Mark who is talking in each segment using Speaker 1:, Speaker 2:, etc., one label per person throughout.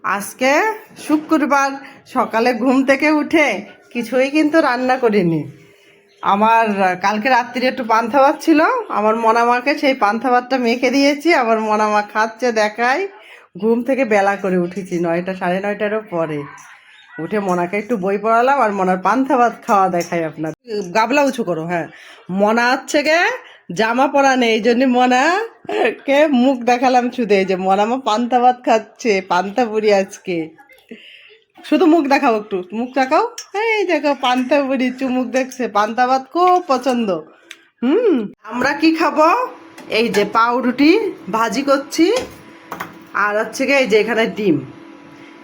Speaker 1: আজকে শুক্রবার সকালে ঘুম থেকে উঠে কিছুই কিন্তু রান্না করিনি। আমার কালকে রাত্রিরে একটু পান্তা ভাত ছিল, আমার মনামাকে সেই পান্তা ভাতটা মেখে দিয়েছি। আমার মনামা খাচ্ছে, দেখাই। ঘুম থেকে বেলা করে উঠেছি, 9টা 9:30টারও পরে উঠে মনাকে একটু বই পড়ালাম আর মনার পান্তা ভাত খাওয়া দেখাই আপনার। গাবলা উঁচু করো। হ্যাঁ, মনা হচ্ছে গে জামা পরা নেই, এই জন্য মনাকে মুখ দেখালাম শুধু, এই যে মনামা পান্তা ভাত খাচ্ছে, পান্তা পুরি আজকে। শুধু মুখ দেখাও, একটু মুখ দেখাও। এই দেখো পান্তা পুরি চুমুক দেখছে, পান্তা ভাত খুব পছন্দ। আমরা কি খাবো? এই যে পাউরুটি ভাজি করছি, আর হচ্ছে গিয়ে এই যে এখানে ডিম।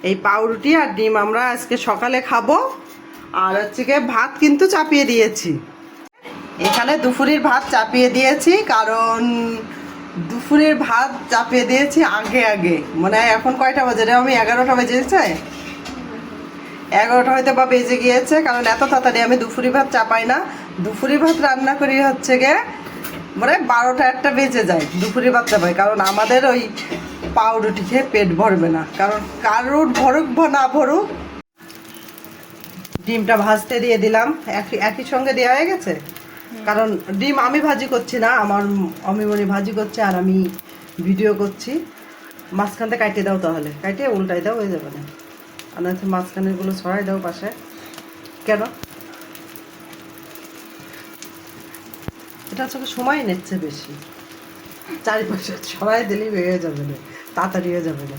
Speaker 1: এই পাউরুটি আর ডিম আমরা আজকে সকালে খাবো। আর হচ্ছে গিয়ে ভাত কিন্তু চাপিয়ে দিয়েছি, এখানে দুপুরের ভাত চাপিয়ে দিয়েছি, কারণ দুপুরের ভাত চাপিয়ে দিয়েছি আগে আগে। মানে এখন কয়টা বাজে রে? আমি 11টা বেজেছে, 11টা হয়তো বা বেজে গিয়েছে, কারণ এত তাড়াতাড়ি আমি দুপুরি ভাত চাপাই না। দুপুরি ভাত রান্না করি হচ্ছে গিয়ে মানে 12টা 1টা বেজে যায় দুপুরি ভাত চাপাই, কারণ আমাদের ওই পাউরুটি খেয়ে পেট ভরবে না, কারণ কারোর ভরুক না ভরুক। ডিমটা ভাজতে দিয়ে দিলাম, একই সঙ্গে দেওয়া হয়ে গেছে, কারণ ডিম আমি ভাজি করছি না, আমার অমিমনি ভাজি করছে আর আমি ভিডিও করছি। মাঝখানতে কাটিয়ে দাও, তাহলে কাটিয়ে উল্টাই দাও, হয়ে যাবে না। আর নয়তো মাঝখানেরগুলো ছড়াই দাও পাশে। কেন? এটা হচ্ছে সময় নিচ্ছে বেশি, চারিপাশে ছড়াই দিলেই হয়ে যাবে না, তাড়াতাড়ি হয়ে যাবে না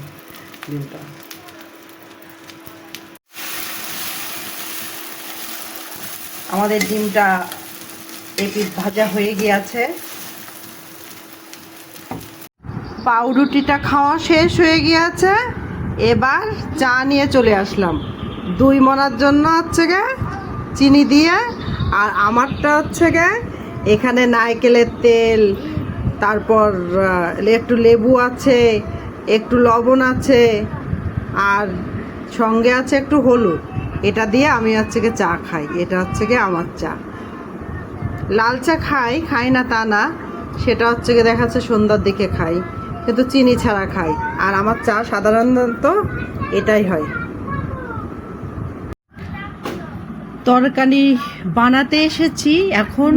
Speaker 1: ডিমটা। আমাদের ডিমটা এপিঠ ভাজা হয়ে গিয়েছে, পাউরুটিটা খাওয়া শেষ হয়ে গিয়েছে। এবার চা নিয়ে চলে আসলাম 2 মনার জন্য হচ্ছে গে চিনি দিয়ে, আর আমারটা হচ্ছে গে এখানে নারকেলের তেল, তারপর একটু লেবু আছে, একটু লবণ আছে, আর সঙ্গে আছে একটু হলুদ। এটা দিয়ে আমি হচ্ছে গিয়ে চা খাই, এটা হচ্ছে গিয়ে আমার চা। লাল চা খাই না তা না, সেটা হচ্ছে গিয়ে দেখা যাচ্ছে সন্ধ্যার দিকে খাই, কিন্তু চিনি ছাড়া খাই। আর আমার চা সাধারণত এটাই হয়। তরকারি বানাতে এসেছি, এখন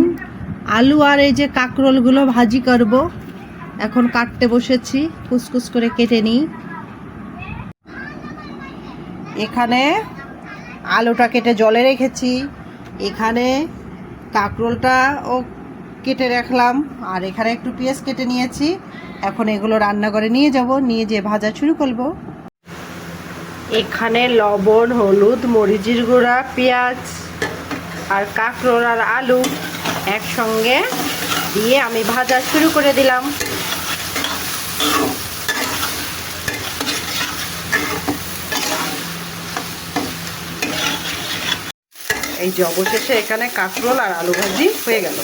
Speaker 1: আলু আর এই যে কাঁকরোলগুলো ভাজি করব। এখন কাটতে বসেছি, কুচকুচ করে কেটে নিই। এখানে আলুটা কেটে জলে রেখেছি, এখানে কাঁকরোলটাও কেটে রাখলাম, আর এখানে একটু পেঁয়াজ কেটে নিয়েছি। এখন এগুলো রান্নাঘরে নিয়ে যাব, নিয়ে যেয়ে ভাজা শুরু করব। এখানে লবণ, হলুদ, মরিচের গুঁড়া, পেঁয়াজ আর কাঁকরোল আর আলু একসঙ্গে দিয়ে আমি ভাজা শুরু করে দিলাম। এই যে অবশেষে এখানে কাঁকরোল আর আলু ভাজি হয়ে গেল।